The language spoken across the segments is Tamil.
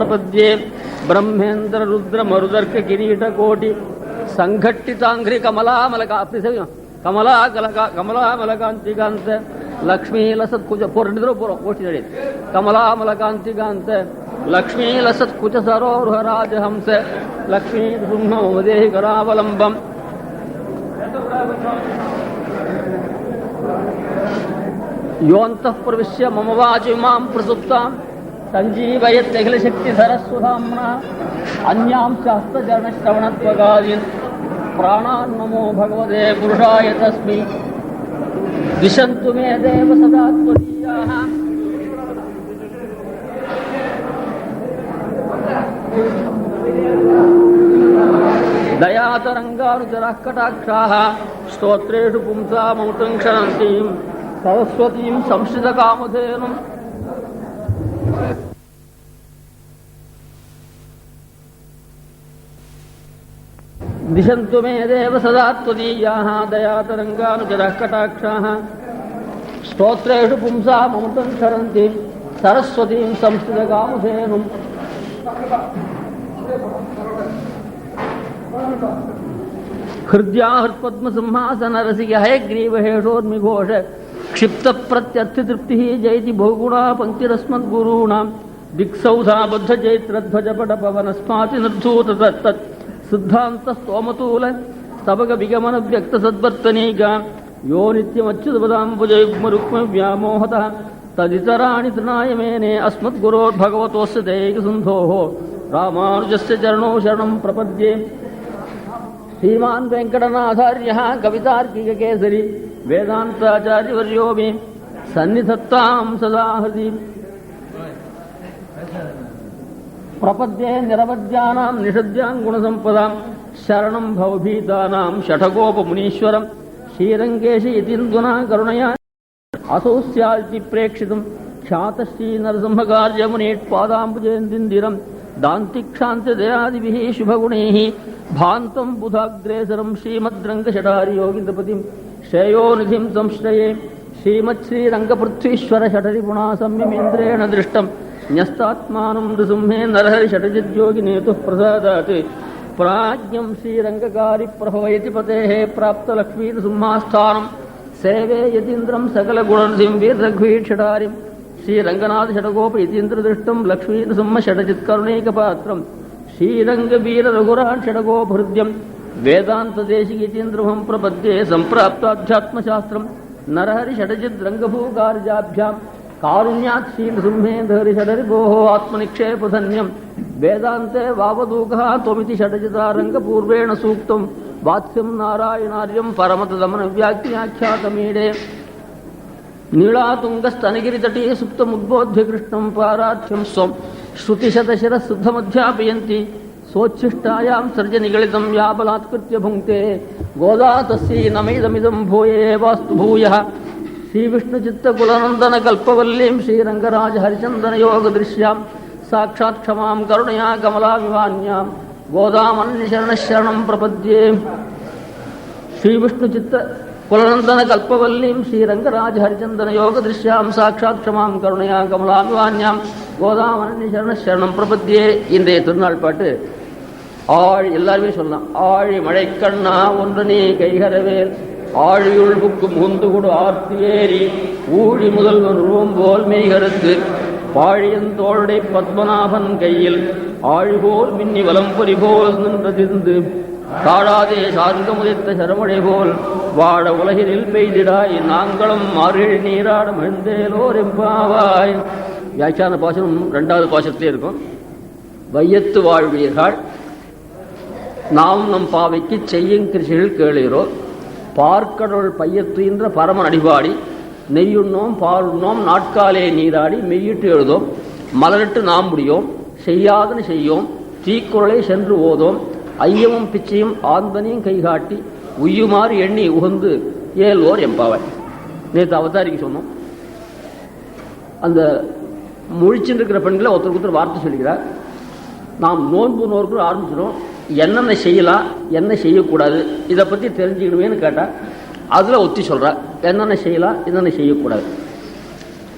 प्रपद्ये ब्रह्मेन्द्र रुद्र मरुदर्क किरीट कोटि संघट्टितांघ्रि कमलामलका कमलामलकांतिकांत लक्ष्मी लसत्कुज कमलामलकांतिकांत लक्ष्मी लसत्कुच सरोहराजहंस लक्ष्मी सिंहदेहि करावलंबम योऽन्तः प्रविश्य मम वाचिमां प्रसुप्तां सञ्जीवयत्यखिलशक्तिधरस्वधाम्ना अन्यांश्च हस्तचरणश्रवणत्वगादीन् प्राणान् नमो भगवते पुरुषाय तस्मै दिशन्तु मे देव सदा त्वदीयाः दयातरङ्गानुचराः कटाक्षाः स्तोत्रेषु पुंसाममृतं क्षरन्तीं सरस्वतीं संश्रितकामधेनुं दिशन्तु मे देव सदा त्वदीयाः दयातरङ्गानुचराः कटाक्षाः स्तोत्रेषु पुंसाममृतं क्षरन्तीं सरस्वतीं संश्रितकामधेनुं हृद्या हृत्पद्मसिंहासनरसिक हयग्रीवहेषोर्मिघोष क्षिप्तप्रत्यर्थितृप्तिः जयति बहुगुणा पङ्क्तिरस्मद्गुरूणां दिक्सौधाबद्धचैत्रध्वजपटपवनस्माति निर्धूत तत्तत् सिद्धान्तस्तोमतूल स्तबकविगमनव्यक्तसद्वर्तनीका यो नित्यमच्युतपदाम्बुजयुग्मरुक्मव्यामोहतः तदितराणि तृणाय मेने अस्मद्गुरोर्भगवतोऽस्य दयैकसिन्धोः रामानुजस्य चरणौ शरणं प्रपद्ये श्रीमान् वेङ्कटनाथार्यः कवितार्किककेसरी वेदान्ताचार्यवर्यो मे सन्निधत्तां सदा हृदि प्रपद्ये निरवद्यानां निषद्यां गुणसम्पदां शरणं भवभीतानां षठगोपमुनीश्वरं श्रीरङ्गेश इतीन्दुना करुणया असौ स्याल्ति प्रेक्षितं ख्यातश्रीनरसिंहकार्यमुनीट्पादाम्बुजेन्दिरं दान्तिक्षान्त्यदयादिभिः शुभगुणैः भान्तं बुधाग्रेसरं श्रीमद्रङ्गषठारियोगिन्द्रपतिं श्रेयोनिधिं संश्रये श्रीमच्छ्रीरङ्गपृथ्वीश्वर षठरिपुणा संयमेन्द्रेण दृष्टं न्यस्तात्मानं नृसिंहे नरहरिषट्जिद्योगिनेतुः प्रसादात् प्राज्ञं श्रीरङ्गकारिप्रभवयति पतेः प्राप्तलक्ष्मीनृसिंहास्थानं सेवे यतीन्द्रं सकलगुणनिधिं वीररघुवीक्षटारिं श्रीरङ्गनाथषटगोप यतीन्द्रदृष्टं लक्ष्मीनृसिंहषटजित्करुणैकपात्रं श्रीरङ्गवीररघुरान् षटगोपहृद्यं वेदान्तदेशिकीतीन्द्रमहं प्रपद्ये सम्प्राप्ताध्यात्मशास्त्रं नरहरिषटजिद्रङ्गभूकार्याभ्यां कारुण्यात् श्रीनृसिंहेन्द्रहरिषटरिभोः आत्मनिक्षेपधन्यं वेदान्ते वावदूकः त्वमिति षटजितारङ्गपूर्वेण सूक्तं वात्स्यं नारायणार्यं परमतदमनव्याख्यातमीडे नीलातुङ्गस्तनगिरितटे सुप्तमुद्बोध्य कृष्णं पारार्थ्यं स्वं श्रुतिशतशिरःशुद्धमध्यापयन्ति सोच्छिष्टायां सर्जनिगलितं या बलात्कृत्य भुङ्क्ते गोदा तस्यै नमैदमिदं भूये वास्तु भूयः श्रीविष्णुचित्तकुलनन्दनकल्पवल्लीं श्रीरङ्गराजहरिचन्दनयोगदृश्यां साक्षात् क्षमां करुणया कमलाविवान्यां गोदामन्यशरणशरणं प्रपद्ये श्रीविष्णुचित्तकुलनन्दनकल्पवल्लीं श्रीरङ्गराजहरिचन्दनयोगदृश्यां साक्षात् क्षमां करुणया कमलाविवान्यां கோதாமரண்யசரணம் பிரபத்தியே. இன்றைய திருநாள் பாட்டு எல்லாருமே சொல்லலாம். ஆழி மழைக்கண்ணா ஒன்று நீ கைகரவேல் ஆழியுள் புக்கும் முந்து கொடு ஆர்த்தி ஏறி ஊழி முதல்வன் உருவம் போல் மெய்கருத்து பாழியன் தோழை பத்மநாபன் கையில் ஆழிபோல் மின்னி வலம்பொறி போல் நின்றதிருந்து தாழாதே சார்ந்த முதித்த சரமழை போல் வாழ உலகினில் பெய்திடாய் நாங்களும் மார்கழி நீராட மழ்ந்தேலோர் எம்பாவாய். வியாக்கியான பாசனம் 2வது பாசத்திலே இருக்கும். வையத்து வாழ்வீர்கள் நாம் நம் பாவைக்கு செய்யும் கிருஷிகள் கேளீரோ பார்க்கடல் பையத்துயின்ற பரமன் அடிபாடி நெய்யுண்ணோம் பாலுண்ணோம் நாட்காலே நீராடி மெய்யிட்டு எழுதோம் மலரிட்டு நாம் முடியோம் செய்யாதன செய்யோம் தீக்குறளை சென்று ஓதோம் ஐயமும் பிச்சையும் ஆந்தனையும் கைகாட்டி உய்யுமாறு எண்ணி உகந்து ஏல்வோர் எம்பாவை. நேற்று அவதாரிக்கு சொன்னோம். அந்த முழிச்சுட்டு இருக்கிற பெண்களை ஒருத்தருக்கு வார்த்தை சொல்லிக்கிறார். நாம் நோன்பு நோர்க்கு ஆரம்பிச்சிடும். என்னென்ன செய்யலாம் என்ன செய்யக்கூடாது இதை பற்றி தெரிஞ்சுக்கணுமேனு கேட்டால் அதில் ஒத்தி சொல்கிறார். என்னென்ன செய்யலாம் என்னென்ன செய்யக்கூடாது.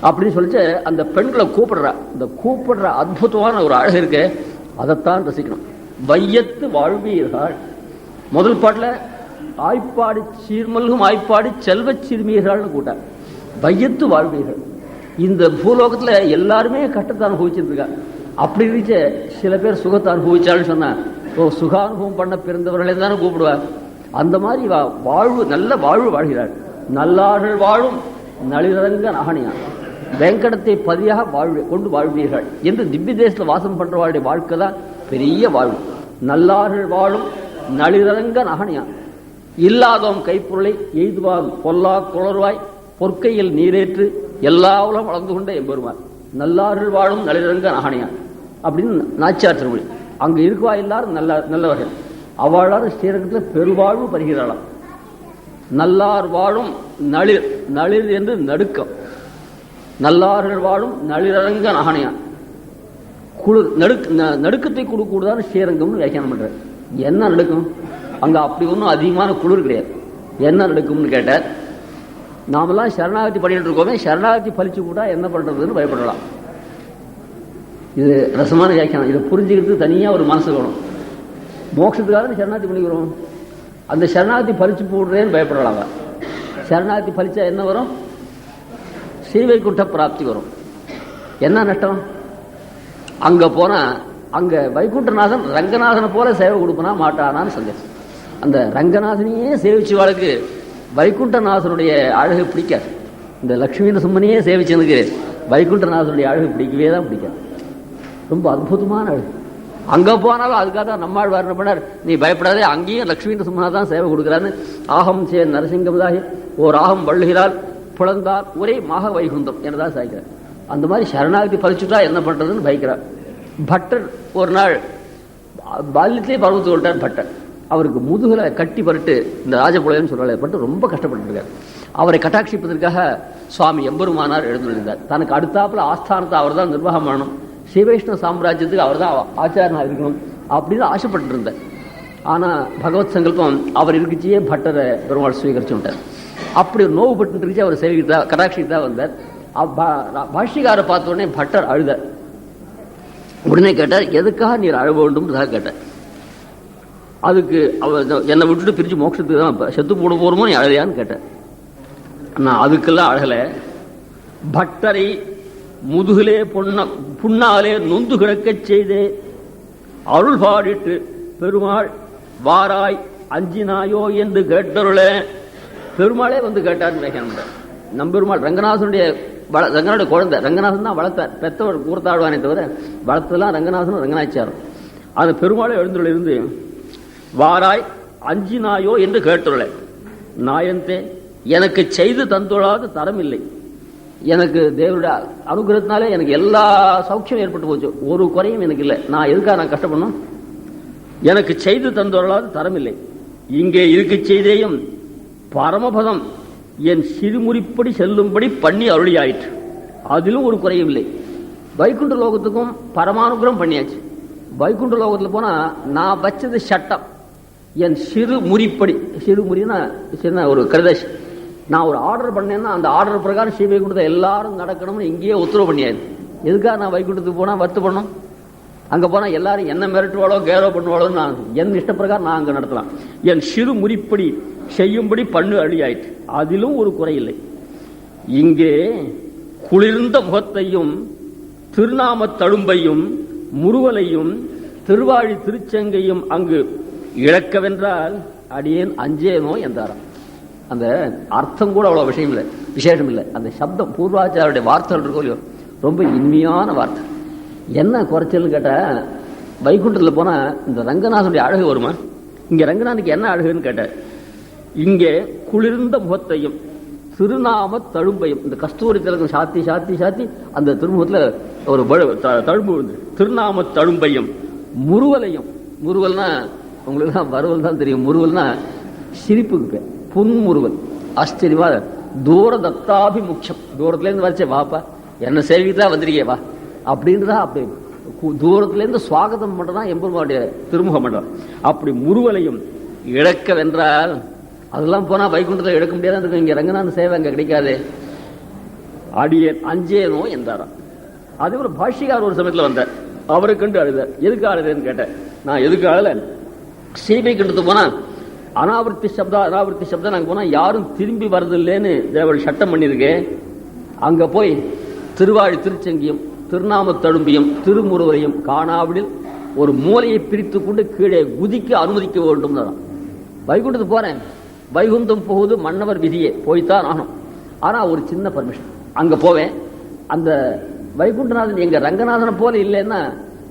அப்படின்னு சொல்லிட்டு அந்த பெண்களை கூப்பிடுறா. இந்த கூப்பிடுற அற்புதமான ஒரு அழகு இருக்கு, அதைத்தான் ரசிக்கணும். வையத்து வாழ்வீர்கள் முதல் பாட்டில் ஆய்ப்பாடி சீர்மல்கும் ஆய்ப்பாடி செல்வ சிறுமியர்கள்னு கூட்டார். வையத்து வாழ்வீர்கள். இந்த பூலோகத்துல எல்லாருமே கட்டத்தை அனுபவிச்சுட்டு இருக்காங்க. அப்படி இருந்துச்சு சில பேர் சுகத்தை அனுபவிச்சாலும் சொன்னா சுகானுபவம் பண்ண பிறந்தவர்களே தானே கூப்பிடுவார். அந்த மாதிரி வாழ்வு நல்ல வாழ்வு வாழ்கிறாள். நல்லார்கள் வாழும் நளிரங்க நகனியா வெங்கடத்தை பதியாக கொண்டு வாழ்வீர்கள் என்று திவ்ய தேசத்தில் வாசம் பண்றவாளுடைய வாழ்க்கை தான் பெரிய வாழ்வு. நல்லார்கள் வாழும் நளிரங்க நகனியா இல்லாதோம் கைப்பொருளை எய்துவான் பொல்லா குளர்வாய் பொற்கையில் நீரேற்று எல்லா உலகம் வளர்ந்து கொண்டே எம்பெருமான். நல்லார்கள் வாழும் நளிரங்க நகனியா அப்படின்னு நாச்சியார் திருமொழி. அங்க இருக்குவா எல்லாரும் நல்லவர்கள். அவளாறு ஸ்ரீரங்கத்தில் பெருவாழ்வு பருகிறாளாம். நல்லார் வாழும் நளிர் நளிர் என்று நடுக்கம். நல்லார்கள் வாழும் நளிரங்க நகனியா குளிர் நடுக்கத்தை கொடுக்கூடாது ஸ்ரீரங்கம்னு வியாக்கியானம் பண்ற. என்ன நடுக்கம்? அங்க அப்படி ஒன்றும் அதிகமான குளிர் கிடையாது. என்ன நடுக்கும்னு கேட்டார். நாமெல்லாம் சரணாகதி பண்ணிட்டு இருக்கோமே, சரணாகதி பலிச்சு கூட என்ன பண்றதுன்னு பயப்படலாம். இது ரசமான வியாக்கியானம். இதை புரிஞ்சுக்கிட்டு தனியா ஒரு மனசு வேணும். மோட்சத்துக்காக சரணாகதி பண்ணிக்கிறோம், அந்த சரணாகதி பலிச்சு போடுறேன்னு பயப்படலாம். சரணாகதி பலிச்சா என்ன வரும்? ஸ்ரீவைகுண்ட பிராப்தி வரும். என்ன நஷ்டம்? அங்க போனா அங்க வைகுண்டநாதன் ரங்கநாதனை போல சேவை கொடுப்பனா மாட்டானான்னு சந்தேகம். அந்த ரங்கநாதனையே சேவிச்சு வாழ்க்கை வைகுண்டநாதனுடைய அழகு பிடிக்காது. இந்த லட்சுமி நரசிம்மனையே சேவிச்சதுக்கு வைகுண்டநாதனுடைய அழகு பிடிக்கவே தான் பிடிக்காது. ரொம்ப அற்புதமான அழகு. அங்க போனாலும் அதுக்காக தான் நம்மாழ்வார் என்ன பண்ணார், நீ பயப்படாதே, அங்கேயும் லட்சுமி நரசிம்மனா தான் சேவை கொடுக்குறான்னு. ஆகம் சே நரசிங்கமதாகி ஓர் ஆகம் வள்ளுகிறார் புலந்தார் ஒரே மாக வைகுந்தம் என்னதான் சாய்க்கிறார். அந்த மாதிரி சரணாகதி பறிச்சுட்டா என்ன பண்றதுன்னு பயக்கிறார். பட்டர் ஒரு நாள் பால்யத்திலே பருவத்து விட்டார். பட்டர் அவருக்கு முதுகுல கட்டி பருட்டு இந்த ராஜபுலையன்னு சொல்றாரு பட்டு ரொம்ப கஷ்டப்பட்டு இருக்கார். அவரை கட்டாட்சிப்பதற்காக சுவாமி எம்பெருமானார் எழுந்துள்ளார். தனக்கு அடுத்தாப்புல ஆஸ்தானத்தை அவர் தான் நிர்வாகம் பண்ணணும், ஸ்ரீவைஷ்ணவ சாம்ராஜ்யத்துக்கு அவர் தான் ஆச்சாரனா இருக்கணும் அப்படின்னு ஆசைப்பட்டு இருந்தார். ஆனா பகவத் சங்கல்பம் அவர் இருக்குச்சியே பட்டரை பெருமாள் சுவீகரிச்சு விட்டார். அப்படி ஒரு நோவு பட்டு இருந்துச்சு. அவர் சேவிக்கிட்டா கட்டாட்சிக்கு தான் வந்தார். பாஷ்யக்காரை பார்த்த உடனே பட்டர் அழுதார். உடனே கேட்டார், எதுக்காக நீர் அழ வேண்டும் கேட்டார். அதுக்கு அவர் என்னை விட்டுட்டு பிரிச்சு மோட்சத்துக்கு தான் செத்து போட போறோமோ நீ அழலையான்னு கேட்டார். நான் அதுக்கெல்லாம் அழகல. பட்டரை முதுகிலே புண்ணாலே நொந்து கிடக்க செய்தே அருள் பாடிட்டு பெருமாள் வாராய் அஞ்சினாயோ என்று கேட்டருள. பெருமாளே வந்து கேட்டார்னு வைக்கணும். நம்பெருமாள் ரங்கநாதனுடைய குழந்தை. ரங்கநாதன் தான் வளர்த்தார். பெத்தவர் கூர்த்தாழ்வானே தவிர வளர்த்ததெல்லாம் ரங்கநாதனும் ரங்கநாச்சியாரும். அந்த பெருமாளே எழுந்துள்ள இருந்து வாராய் அஞ்சினாயோ என்று கேட்டுள்ள. நாயந்தே எனக்கு செய்து தந்துள்ளாது தரம் இல்லை. எனக்கு தேவருடைய அனுகிரகத்தினாலே எனக்கு எல்லா சௌக்கியம் ஏற்பட்டு போச்சு, ஒரு குறையும் எனக்கு இல்லை. நான் எதுக்காக நான் கஷ்டப்படணும்? எனக்கு செய்து தந்துள்ளாது தரம் இல்லை. இங்கே இருக்க செய்தேயும் பரமபதம் என் சிறுமுறிப்படி செல்லும்படி பண்ணி அருளியாயிற்று. அதிலும் ஒரு குறையும் இல்லை. வைகுண்ட லோகத்துக்கும் பரமானுகிரகம் பண்ணியாச்சு. வைகுண்ட லோகத்தில் போனா நான் வச்சது சட்டம். என் சிறு முறிப்படி, சிறு முறினா சின்ன ஒரு கருதாசி, நான் ஒரு ஆர்டர் பண்ணேன்னா அந்த ஆர்டர் பிரகாரம் ஸ்ரீ வைகுண்டத்தை எல்லாரும் நடக்கணும்னு இங்கேயே உத்தரவு பண்ணியாரு. எதுக்காக நான் வைகுண்டத்துக்கு போனா வருத்து பண்ணணும்? அங்க போனா எல்லாரும் என்ன மிரட்டுவாளோ கேரோ பண்ணுவாளோ, நான் என் இஷ்ட பிரகாரம் நான் அங்க நடத்தலாம். என் சிறு முறிப்படி செய்யும்படி பண்ணு அழியாயிற்று. அதிலும் ஒரு குறை இல்லை. இங்கே குளிர்ந்த முகத்தையும் திருநாம தழும்பையும் முருவலையும் திருவாழி திருச்செங்கையும் அங்கு இழக்கவென்றால் அடியேன் அஞ்சேனோ என்றாராம். அந்த அர்த்தம் கூட அவ்வளவு விசேஷம் இல்லை. அந்த சப்தம் பூர்வாச்சாரியுடைய வார்த்தைகள் இருக்கோ இல்லையோ, ரொம்ப இனிமையான வார்த்தை. என்ன குறைச்சல்னு கேட்டா, வைகுண்டத்தில் போனா இந்த ரங்கநாதனுடைய அழகு வருமா? இங்க ரங்கநாதனுக்கு என்ன அழகுன்னு கேட்டார். இங்கே குளிர்ந்த முகத்தையும் திருநாம தழும்பையும், இந்த கஸ்தூரி திலகம் சாத்தி சாத்தி சாத்தி அந்த திருமுகத்துல ஒரு தழும்பு வந்து திருநாம தழும்பையும் முருவலையும். முருவல்னா உங்களுக்கு தான் வருவல் தான் தெரியும். முருவல்னா சிரிப்புக்கு புன்முருவல். ஆச்சரியமா தூர தத்தாபி முக்கியம். தூரத்துல இருந்து வரைச்சே வாப்பா என்ன சேவிக்கா வந்திருக்கே வா அப்படின்றதா. அப்படி தூரத்துல இருந்து சுவாகதம் பண்றதான் எம்பெருமானுடைய திருமுகம் பண்றான். அப்படி முருவலையும் இழக்க வென்றால் அதெல்லாம் போனா வைகுண்டத்தை இழக்க முடியாதான் இருக்கும். இங்க ரங்கநாதன் சேவை அங்க கிடைக்காது. அடியேன் அஞ்சேனோ என்றாராம். அதே ஒரு பாஷ்யக்காரர் ஒரு சமயத்தில் வந்தார். அவரை கண்டு அழுதார். எதுக்கு அழுதுன்னு கேட்டேன். நான் எதுக்கு அழல, சீமை கண்டு போனா அனாவர்த்தி சப்தம் நாங்க போனா யாரும் திரும்பி வர்றதில்லைன்னு தேவள் சட்டம் பண்ணியிருக்கேன். அங்க போய் திருவாழி திருச்செங்கியும் திருநாம தழும்பியும் திருமுருவரையும் காணாவிடில் ஒரு மூலையை பிரித்து கொண்டு கீழே குதிக்க அனுமதிக்க வேண்டும். வைகுண்டத்துக்கு போறேன், வைகுந்தம் போகுது மன்னவர் விதியே, போய்த்தான் ஆகணும். ஆனா ஒரு சின்ன பர்மிஷன், அங்க போவேன். அந்த வைகுண்டநாதன் எங்க ரங்கநாதனை போல இல்லைன்னா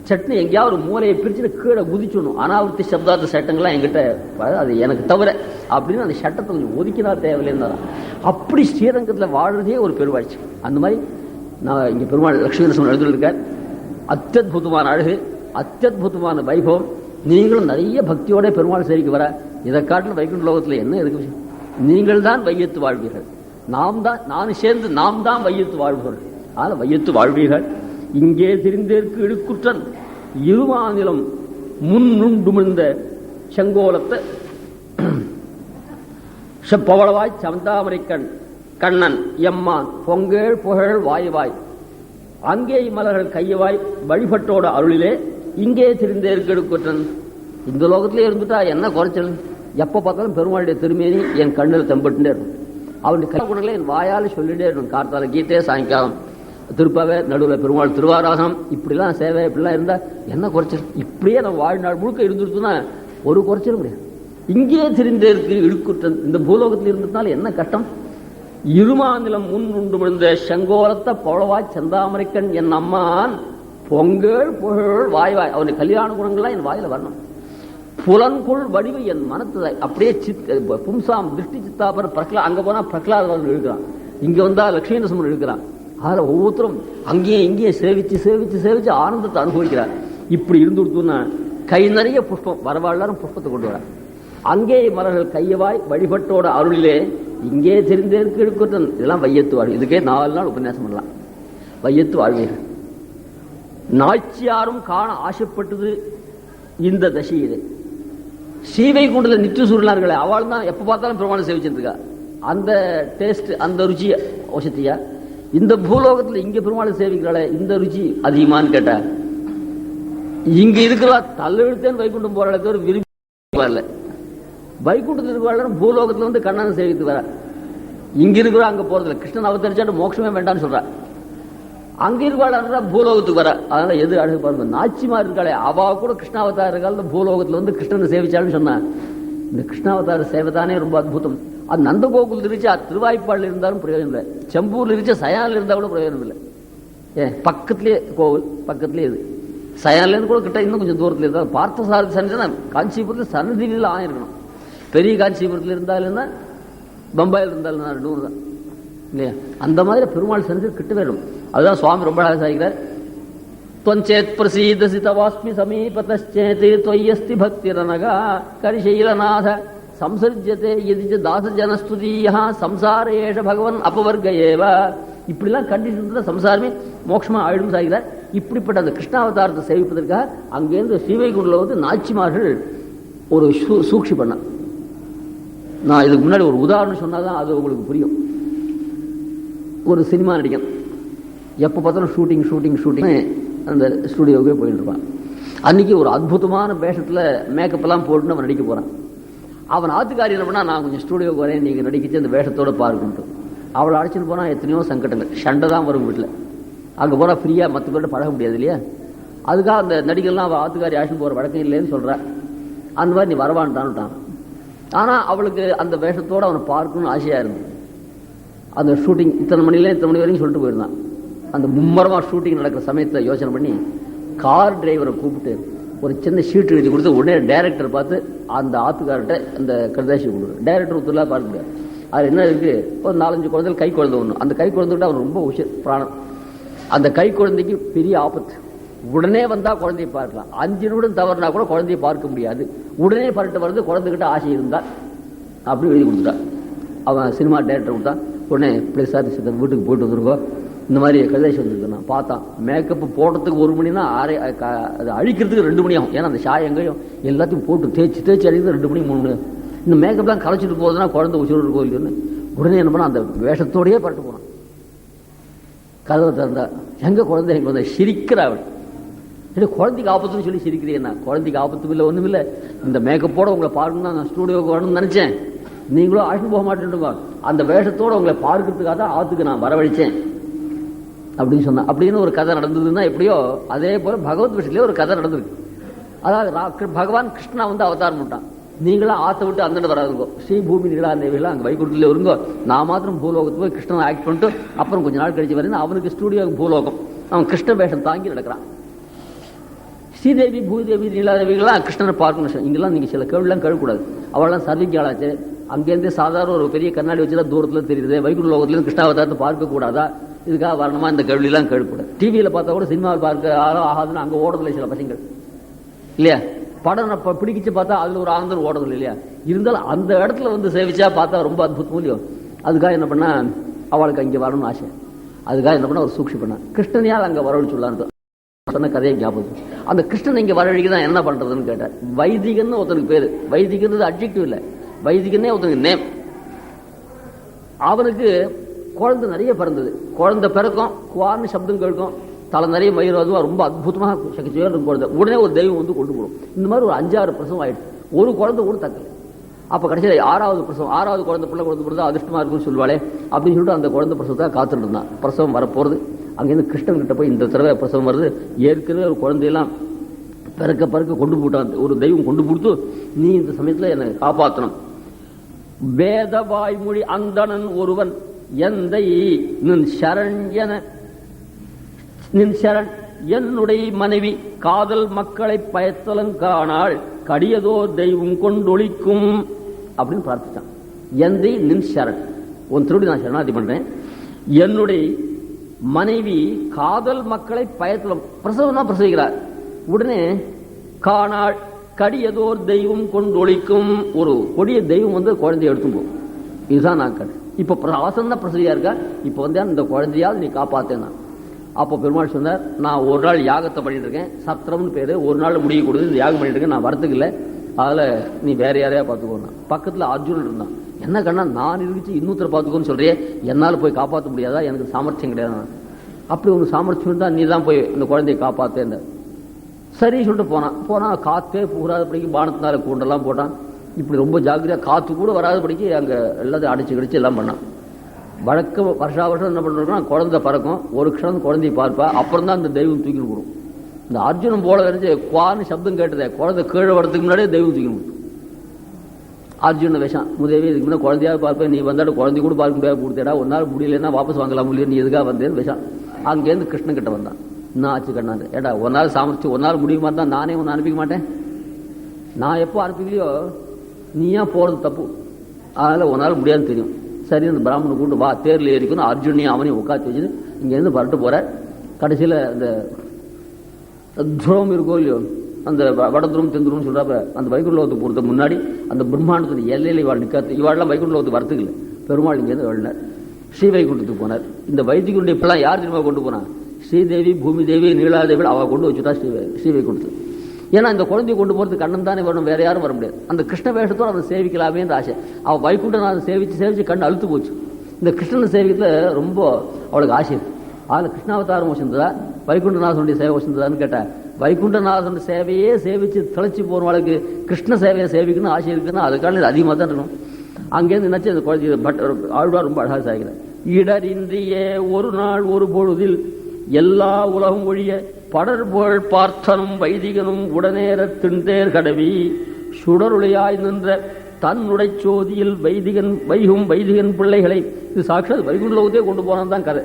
சட்னி எங்கேயாவது ஒரு மூலையை பிரிச்சுட்டு கீழே குதிச்சுடணும். அனாவர்த்தி சப்தார்த்த சட்டங்கள்லாம் என்கிட்ட அது எனக்கு தவிர அப்படின்னு அந்த சட்டத்தை கொஞ்சம் ஒதுக்கினா தேவையில்லைன்னு. அப்படி ஸ்ரீரங்கத்தில் வாழ்றதே ஒரு பெருவாழ்ச்சி. அந்த மாதிரி நான் இங்க பெருமாள் லட்சுமி நரசிம்மன் எழுதியிருக்கார். அத்தியுதமான அழகு, அத்தியுதமான வைபவம். நீங்களும் நிறைய பக்தியோட பெருமாள் சேரிக்கு வர, இதை காட்டில் வைகுண்ட லோகத்தில் என்ன இருக்கு விஷயம்? நீங்கள் தான் வையத்து வாழ்வீர்கள், நான் சேர்ந்து நாம் தான் வையத்து வாழ்வுகள். ஆனால் வையத்து வாழ்வீர்கள். இங்கே திரிந்தேற்கு இடுக்குற்றன் இருமாநிலம் முன்னுண்டுமிழ்ந்த செங்கோலத்தை செப்பவளவாய் சந்தாமரை கண்ணன் எம்மான் பொங்கேள் புகழ் வாயுவாய் அங்கே மலர்கள் கையவாய் வழிபட்டோட அருளிலே இங்கே திரிந்தேற்கு இடுக்குற்றன். இந்த லோகத்திலே இருந்துட்டா என்ன குறைச்சல்? எப்ப பார்த்தாலும் பெருமாளுடைய திருமேனி என் கண்ணில் தெம்பட்டுட்டே இருக்கும். அவனுடைய கைகுணங்களை என் வாயால் சொல்லிட்டே இருக்கும். கார்த்தால கீதே, சாயங்காலம் திருப்பாவே, நடுவில் பெருமாள் திருவாராசனம், இப்படிலாம் சேவை, இப்படிலாம் இருந்தா என்ன குறைச்சல்? இப்படியே நம்ம வாழ்நாள் முழுக்க இருந்துருச்சுன்னா ஒரு குறைச்சலும் கிடையாது. இங்கே திரிந்தேற்கு இழுக்குற்றன். இந்த பூலோகத்தில் இருந்ததுனால என்ன கட்டம்? இருமாநிலம் முன் உண்டு விழுந்த செங்கோலத்தை பவளவாய் செந்தாமரைக்கண் என் அம்மான் பொங்கல் புகழ் வாய்வாய். அவனுடைய கல்யாண குணங்கள்லாம் என் வாயில வரணும். புலன்குள் வடிவு என் மனத்தை அப்படியே பும்சாம் திருஷ்டி சித்தாபர் பிரகலா. அங்க போனா பிரகலாதவன் இருக்கிறான், இங்க வந்தா லட்சுமி நரசிம்மன் இருக்கிறான். அதில் ஒவ்வொருத்தரும் அங்கேயும் இங்கேயும் சேவிச்சு சேவிச்சு சேவிச்சு ஆனந்தத்தை அனுபவிக்கிறார். இப்படி இருந்து கொடுத்தோம்னா கை நிறைய புஷ்பம், வரவாழ்லாரும் புஷ்பத்தை கொண்டு வர. அங்கே மலர்கள் கையவாய் வழிபட்டோட அருளிலே இங்கே தெரிந்தேற்கு எடுக்கட்டும். இதெல்லாம் வையத்து வாழ்வு. இதுக்கே 4 நாள் உபன்யாசம் பண்ணலாம். வையத்து வாழ்வீர்கள். நாச்சியாரும் காண ஆசைப்பட்டது இந்த தசையிலே. சீவை கொண்டது நிற்று சூழ்நார்களே, அவள் தான் எப்ப பார்த்தாலும் பிரமாணம் சேவிச்சிருக்கா. அந்த டேஸ்ட், அந்த ருச்சி அவசியத்தையா இந்த பூலோகத்தில் இங்க பெருமாளை சேவிக்கிறாளே, இந்த ருச்சி அதிகமானு கேட்டா இங்க இருக்கிறா தள்ளெழுத்தேன்னு வைகுண்டம் போற இடத்துல விரும்பி வரல. வைகுண்டத்தில் இருக்கிற பூலோகத்துல வந்து கண்ணனை சேவித்து வர. இங்க இருக்கிற அங்க போறதில்ல. கிருஷ்ணன் அவதரிச்சாட்டு மோட்சமே வேண்டான்னு சொல்ற. அங்க இருக்கிற பூலோகத்துக்கு வர. அதனால எது அழகு பாருங்க. நாச்சிமா இருக்காளே, அவ கூட கிருஷ்ணாவதார காலத்துல பூலோகத்துல வந்து கிருஷ்ணனை சேவிச்சான்னு சொன்னா. இந்த கிருஷ்ணாவதார சேவைதானே ரொம்ப அற்புதம். அது நந்தகோகுல் இருந்துச்சு, திருவாய்ப்பாடில் இருந்தாலும் பிரயோஜனம் இல்லை. செம்பூர்ல இருந்துச்சு, சயானில் இருந்தா கூட பிரயோஜனம் இல்லை. பக்கத்திலே கோவில், பக்கத்திலே இது. சயானில இருந்து கூட கிட்ட இன்னும் கொஞ்சம் தூரத்தில் இருந்தால் பார்த்த சாரதி சன்னிதி காஞ்சிபுரத்தில் சன்னதியில் ஆயிருக்கணும். பெரிய காஞ்சிபுரத்தில் இருந்தாலும் பம்பாயில் இருந்தாலும் 2 ஊர் தான் இல்லையா? அந்த மாதிரி பெருமாள் சன்னதி கிட்ட வேணும். அதுதான் சுவாமி ரொம்ப அழகாக சாய்கிறார். त्वञ्चेत् प्रसीदसि तवास्मि समीपतश्चेति त्वय्यस्ति भक्तिरनगा करिशैलनाथ संसर्जते यदि च दासजनस्तुतीयः संसारेश भगवन् अपवर्ग एव. இப்படிலாம் கண்டிஷன் சம்சாரமே மோட்சமா ஆயிடும் சாகிறார். இப்படிப்பட்ட அந்த கிருஷ்ணாவதாரத்தை சேவிப்பதற்காக அங்கேருந்து ஸ்ரீவைகுண்டத்தில் வந்து நாச்சிமார்கள் ஒரு சூழ்ச்சி பண்ண. நான் இதுக்கு முன்னாடி ஒரு உதாரணம் சொன்னாதான் அது உங்களுக்கு புரியும். ஒரு சினிமா நடிகன் எப்போ பார்த்தாலும் ஷூட்டிங் ஷூட்டிங் ஷூட்டிங் அந்த ஸ்டுடியோவுக்கே போயிட்டு இருப்பான். அன்னைக்கு ஒரு அற்புதமான வேஷத்தில் மேக்கப்லாம் போட்டுன்னு அவன் நடிக்க போகிறான். அவன் ஆத்துக்காரி என்ன பண்ணா, நான் கொஞ்சம் ஸ்டுடியோவுக்கு வரேன், நீங்கள் நடிக்கிச்சு அந்த வேஷத்தோட பாருக்குன்ட்டு அவளை அழைச்சிட்டு போனால் எத்தனையோ சங்கடங்கள், சண்டை தான் வரும் வீட்டில். அங்கே போனால் ஃப்ரீயாக மற்ற பேர்ட்ட பழக முடியாது இல்லையா? அதுக்காக அந்த நடிகர்லாம் அவள் ஆத்துக்காரி அழைச்சிட்டு போகிற வழக்கம் இல்லைன்னு சொல்கிறேன். அந்த மாதிரி நீ வரவான்ட்டான்ட்டான். ஆனால் அவளுக்கு அந்த வேஷத்தோடு அவனை பார்க்கணும்னு ஆசையாக இருந்தது. அந்த ஷூட்டிங் இத்தனை மணிலேருந்து இத்தனை மணி வரைக்கும் சொல்லிட்டு போயிருந்தான். அந்த மும்மரமாக ஷூட்டிங் நடக்கிற சமயத்தை யோசனை பண்ணி கார் டிரைவரை கூப்பிட்டு ஒரு சின்ன ஷீட் எழுதி கொடுத்து உடனே டைரக்டர் பார்த்து அந்த ஆத்துக்கார்ட்ட அந்த கடிதாசி கொடுக்குறேன். டைரக்டர் ஒருத்தர்லாம் பார்க்க முடியாது. அது என்ன இருக்குது, ஒரு 4-5 குழந்தைகள் கை குழந்தை ஒன்று. அந்த கை குழந்தைகிட்ட அவன் ரொம்ப உஷர் பிராணம். அந்த கை குழந்தைக்கு பெரிய ஆபத்து. உடனே வந்தால் குழந்தையை பார்க்கலாம், 5 நிமிடம் தவறுனா கூட குழந்தையை பார்க்க முடியாது. உடனே பரட்டு வருது, குழந்தைகிட்ட ஆசை இருந்தால் அப்படி எழுதி கொடுத்துட்டான். அவன் சினிமா டைரக்டர் கொடுத்தான். உடனே ப்ளீஸ் சார் வீட்டுக்கு போயிட்டு வந்துருக்கோ, இந்த மாதிரி கதிராசி வந்துருக்கு. நான் பார்த்தான், மேக்கப்பு போடுறதுக்கு 1 மணினா அது அழிக்கிறதுக்கு 2 மணி ஆகும். ஏன்னா அந்த சாயங்கையும் எல்லாத்தையும் போட்டு தேய்ச்சி தேய்ச்சி அழிக்கிறது 2 மணி 3 மணி. இந்த மேக்கப்லாம் கலைச்சிட்டு போகுதுன்னா குழந்தை உசுரோடு கோயிலுன்னு உடனே என்ன பண்ணால் அந்த வேஷத்தோடையே பரட்டு போனான். கதவை திறந்தா எங்க குழந்தை எங்க குழந்தை சிரிக்கிறா அவள். குழந்தைக்கு ஆபத்துன்னு சொல்லி சிரிக்கிறீங்கன்னா குழந்தைக்கு ஆபத்தும் இல்லை ஒண்ணும் இல்லை. இந்த மேக்கப்போட உங்களை பார்க்கணும் நான் ஸ்டூடியோக்கு வரணும்னு நினைச்சேன், நீங்களும் ஆழ்ந்து போக மாட்டேன், அந்த வேஷத்தோட உங்களை பார்க்கறதுக்காக தான் ஆத்துக்கு நான் வரவழைச்சேன் அப்படின்னு சொன்னா. அப்படின்னு ஒரு கதை நடந்ததுன்னா எப்படியோ அதே போல பகவத் விஷயத்திலே ஒரு கதை நடந்திருக்கு. அதாவது பகவான் கிருஷ்ணா வந்து அவதாரம் பண்ணிட்டான். நீங்களாம் ஆத்த விட்டு அந்த வராதுங்கோ, ஸ்ரீ பூமி நீங்களா தேவிகளா அங்கே வைகுண்டத்தில் இருங்கோ, நான் மாத்திரம் பூலோகத்துக்கு போய் கிருஷ்ணன் ஆக்ட் பண்ணிட்டு அப்புறம் கொஞ்ச நாள் கழிச்சு வரேன். அவனுக்கு ஸ்டூடியோக்கு பூலோகம், அவன் கிருஷ்ண வேஷம் தாங்கி நடக்கிறான். ஸ்ரீதேவி பூதேவி நீலாதேவிகளாம் கிருஷ்ணனை பார்க்கணும். இங்கெல்லாம் நீங்க சில கேள்விலாம் கேட்கக்கூடாது, அவள்லாம் சர்விக்காளாச்சு. அங்கேருந்தே சாதாரண ஒரு பெரிய கண்ணாடி வச்சுதான் தூரத்துல தெரியுது, வைகுண்ட லோகத்திலும் கிருஷ்ணாவதாரத்தை பார்க்க கூடாதா, இதுக்காக வரணுமா, இந்த கேள்வியெல்லாம் கேட்கக்கூடாது. டிவியில பார்த்தா கூட சினிமாவில் பார்க்க ஆகாதுன்னு அங்க ஓடுறதில்லை சில பசங்கள் இல்லையா. படம் பிடிக்கிச்சு பார்த்தா அதுல ஒரு ஆனந்தம் ஓடுறதில்லை இல்லையா. இருந்தாலும் அந்த இடத்துல வந்து சேவிச்சா பார்த்தா ரொம்ப அற்புதம் இல்லையோ. அதுக்காக என்ன பண்ணா அவளுக்கு அங்கே வரணும்னு ஆசை. அதுக்காக என்ன பண்ண ஒரு சூழ்ச்சி பண்ண கிருஷ்ணனையால் அங்க வரவழைச்சு சொல்லான்னு சொன்ன கதையை ஞாபகம். அந்த கிருஷ்ணன் இங்க வரவழைக்கு தான் என்ன பண்றதுன்னு கேட்டார். வைதிகன்னு ஒருத்தனுக்கு பேரு, வைதிகன்றது அட்ஜெக்டிவ் இல்லை, வைதிகன்னே ஒருத்தனுக்கு நேம். அவனுக்கு குழந்தை நிறைய பிறந்தது. குழந்தை பிறக்கும், குவார்னு சப்தம் கேட்கும், தலை நிறைய மயிர் அதுவா ரொம்ப அற்புதமாக சக்தியாக குழந்தை. உடனே ஒரு தெய்வம் வந்து கொண்டு போடும். இந்த மாதிரி ஒரு 5-6 பிரசவம் ஆயிடுச்சு, ஒரு குழந்தை கூட தக்கல. அப்ப கடைசியில் 6வது பிரசவம், 6வது குழந்தை பிள்ளை குழந்தை பிறந்தா அதிர்ஷ்டமா இருக்குன்னு சொல்லுவாளே அப்படின்னு சொல்லிட்டு அந்த குழந்தை பிரசவத்தை காத்துட்டு இருந்தான். பிரசவம் வரப்போறது. அங்கேருந்து கிருஷ்ணன் கிட்ட போய் இந்த தடவை பிரசவம் வருது, ஏற்கனவே ஒரு குழந்தையெல்லாம் பிறக்க பிறக்க கொண்டு போட்டான், ஒரு தெய்வம் கொண்டு கொடுத்து நீ இந்த சமயத்துல என்னை காப்பாற்றணும். வேத வாய்மொழி அந்தணன் ஒருவன் எந்தை நின் சரண் என நின் சரண் என்னுடைய மனைவி காதல் மக்களை பயத்தலங்கானால் கடியதோ தெய்வம் கொண்டொழிக்கும் அப்படின்னு பிரார்த்திச்சான். எந்தை நின் சரண், உன் திருடி நான் சரணாதி பண்றேன். என்னுடைய மனைவி காதல் மக்களை பயத்தலம், பிரசவம்னா பிரசவிக்கிறார். உடனே காணாள் கடியதோர் தெய்வம் கொண்டொழிக்கும், ஒரு கொடிய தெய்வம் வந்து குழந்தைய எடுத்து போகும். இதுதான் நான் கண்டு. இப்ப ஆசந்த பிரசவியா இருக்கா, இப்ப வந்து இந்த குழந்தையால் நீ காப்பாத்தேன். அப்போ பெருமாள் சொன்னார், நான் ஒரு நாள் யாகத்தை பண்ணிட்டு இருக்கேன், சத்திரம்னு பேரு, ஒரு நாள் முடிய கொடுத்து இந்த யாகம் பண்ணிட்டு இருக்கேன், நான் வரத்துக்கு இல்லை, அதுல நீ வேற யாரையா பார்த்துக்கோனா. பக்கத்துல அர்ஜுனன் இருந்தான். என்ன கண்ணா நான் இருந்துச்சு இன்னொருத்தரை பார்த்துக்கோன்னு சொல்றியே, என்னால் போய் காப்பாற்ற முடியாதா, எனக்கு சாமர்த்தியம் கிடையாது. அப்படி ஒரு சாமர்த்தியம் தான், நீ தான் போய் இந்த குழந்தையை காப்பாத்தேன். சரி சொல்லிட்டு போனா காத்தே பூராதபடிக்கு பானத்தினால கூண்டெல்லாம் போட்டான். இப்படி ரொம்ப ஜாக்கிரதையா காத்து கூட வராதபடிக்கு அங்க எல்லாத்தையும் அடிச்சு கடிச்சு எல்லாம் பண்ணான். வழக்கம் வருஷா வருஷம் என்ன பண்றோம்னா குழந்தை பறக்கும், ஒரு க்ஷணம் குழந்தையை பார்ப்பா, அப்புறம் தான் இந்த தெய்வம் தூக்கி கொடுக்கும். இந்த அர்ஜுனன் போல வரைஞ்சு குவான்னு சப்தம் கேட்டதே, குழந்தை கீழே வரதுக்கு முன்னாடியே தெய்வம் தூக்கி கொடுக்கும். அர்ஜுன விஷம் முதவே இதுக்கு முன்னாடி குழந்தையாக பார்ப்பேன், நீ வந்தாலும் குழந்தை கூட பார்க்க முடியாது, கொடுத்தேடா, ஒரு நாள் முடியலன்னா வாபஸ் வாங்கலாம் முடியல, நீ எதுக்காக வந்தேன்னு விஷம். அங்கேருந்து கிருஷ்ணன் கிட்ட வந்தான். என்ன ஆச்சு கண்ணாரு, ஏடா ஒரு நாள் சாமர்த்தியம் ஒரு நாள் முடியுமா இருந்தா நானே ஒன்று அனுப்பிக்க மாட்டேன், நான் எப்போ அனுப்பிக்கலையோ நீ ஏன் போறது தப்பு, அதனால ஒரு நாள் முடியாதுன்னு தெரியும். சரி அந்த பிராமணனை கூட்டு வா, தேர்ல ஏறிக்கணும், அர்ஜுனையும் அவனையும் உட்காந்து வச்சுட்டு இங்கேருந்து பரட்டு போற. கடைசியில் அந்த துரோம் இருக்கோ இல்லையோ, அந்த வடதுரும் தெந்துரும் சொல்றாப்ப, அந்த வைகுண்ட லோகத்துக்கு போறதுக்கு முன்னாடி அந்த பிரம்மாண்டத்தின் எல்லையில இவாள் நிற்காது. இவாள்லாம் வைகுண்ட லோகத்துக்கு வரத்துக்கு இல்லை. பெருமாள் இங்கேருந்து வழினார், ஸ்ரீ வைகுண்டத்துக்கு போனார். இந்த வைதிகுண்ட இப்பெல்லாம் யார் தெரியுமா கொண்டு போனா, ஸ்ரீதேவி பூமி தேவி நீலாதேவி அவ கொண்டு வச்சுட்டா ஸ்ரீ வைகுண்டத்துக்கு. ஏன்னா இந்த குழந்தைய கொண்டு போறதுக்கு கண்ணன் தானே வரணும், வேற யாரும் வர முடியாது. அந்த கிருஷ்ண வேஷத்தோடு அதை சேவிக்கலாமே ஆசை. அவ வைகுண்டன் அதை சேவிச்சு கண்ணு அழுத்து போச்சு. இந்த கிருஷ்ணனை சேவிக்கத்துல ரொம்ப அவளுக்கு ஆசை இருக்கு. அதில் கிருஷ்ணாவதாரம் வச்சிருந்ததா வைகுண்டநாதனுடைய சேவை வச்சிருந்ததான்னு கேட்டா, வைகுண்டநாதனுடைய சேவையே சேவிச்சு திளைச்சி போறவளுக்கு கிருஷ்ண சேவையை சேவிக்கணும்னு ஆசை இருக்குன்னா அதுக்கான அதிகமாக தான் இருக்கணும். அங்கேருந்து நினைச்சு அந்த குழந்தை ஆழ்வார் ரொம்ப அழகாக சாய்கிறார். இடரின்றியே ஒரு நாள் ஒரு பொழுதில் எல்லா உலகம் ஒழிய படர்போல் பார்த்தனும் வைதிகனும் உடனேற திண்டேர் கடவி சுடருளையாய் நின்ற தன்னுடைய சோதியில் வைதிகன் பிள்ளைகளை, இது சாட்சாத் வைகுண்ட லோகத்தையே கொண்டு போனான் தான் கதை.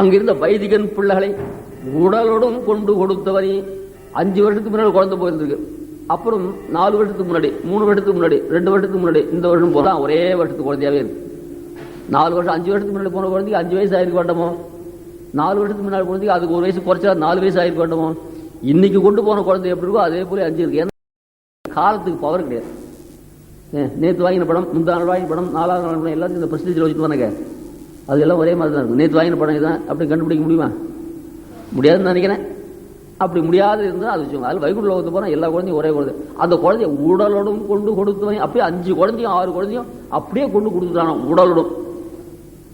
அங்கிருந்த வைதிகன் பிள்ளைகளை உடலுடன் கொண்டு கொடுத்தவனே 5 வருஷத்துக்கு முன்னாடி குழந்தை போயிருந்திருக்கு. அப்புறம் 4 வருஷத்துக்கு முன்னாடி, 3 வருஷத்துக்கு முன்னாடி, 2 வருஷத்துக்கு முன்னாடி, இந்த வருஷம் போனா ஒரே வருஷத்துக்கு குழந்தையாவே இருக்கு. 4 வருஷம் 5 வருஷத்துக்கு முன்னாடி போன குழந்தைக்கு 5 வயசு ஆயிருக்க வேண்டாமோ, 4 வருஷத்துக்கு முன்னாடி குழந்தைக்கு அதுக்கு 1 வயசு குறைச்சா 4 வயசு ஆயிருக்க வேண்டாமோ. இன்னைக்கு கொண்டு போன குழந்தை எப்படி இருக்கோ அதே போல 5 இருக்கு. ஏன்னா காலத்துக்கு பவர் கிடையாது. நேற்று வாங்கின படம், முந்தா நாள் வாங்கின படம், 4வது நாள் படம் எல்லாத்தையும் இந்த பிரசிடென்சில் வச்சுட்டு வாங்க, அது எல்லாம் ஒரே மாதிரி தான் இருக்கும். நேற்று வாங்கின படம் இதுதான் அப்படி கண்டுபிடிக்க முடியுமா? முடியாதுன்னு நினைக்கிறேன். அப்படி முடியாது இருந்தால் அது வச்சுக்கோங்க. அதில் வைகுண்ட லோகத்துக்கு போனால் எல்லா குழந்தையும் ஒரே குழந்தை. அந்த குழந்தைய உடலோடும் கொண்டு கொடுத்து அப்படியே 5 குழந்தையும் 6 குழந்தையும் அப்படியே கொண்டு கொடுத்துட்டானோ உடலோடும்.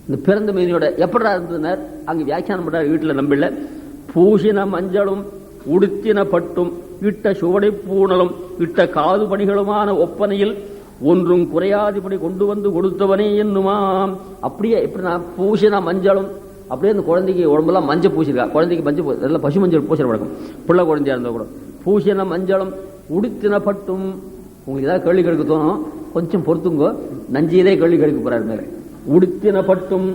இந்த பிறந்த மீதியோட எப்படா இருந்தனர் அங்க வியாக்கியானம் பண்றாரு வீட்டில் நம்பில்ல. பூசின மஞ்சளும் உடுத்தின பட்டும் இட்ட சுவடை பூணலும் இட்ட காது பணிகளுமான ஒப்பனையில் ஒன்றும் குறையாதிபடி கொண்டு வந்து கொடுத்தவனே என்னுமாம். அப்படியே இப்படி நான் பூசின மஞ்சளும் அப்படியே அந்த குழந்தைக்கு உடம்பெல்லாம் மஞ்சள் பூசிருக்கா. குழந்தைக்கு மஞ்சள் எல்லாம் பசு மஞ்சள் பூசிற வழக்கம் பிள்ளை குழந்தையா இருந்தா கூட. பூசின மஞ்சளும் உடுத்தின பட்டும். உங்களுக்கு ஏதாவது கேள்வி கெடுக்க தோணும், கொஞ்சம் பொறுத்துங்கோ. நஞ்சியதே கேள்வி கெடுக்க போறாரு மேல. உடுத்தின பட்டும்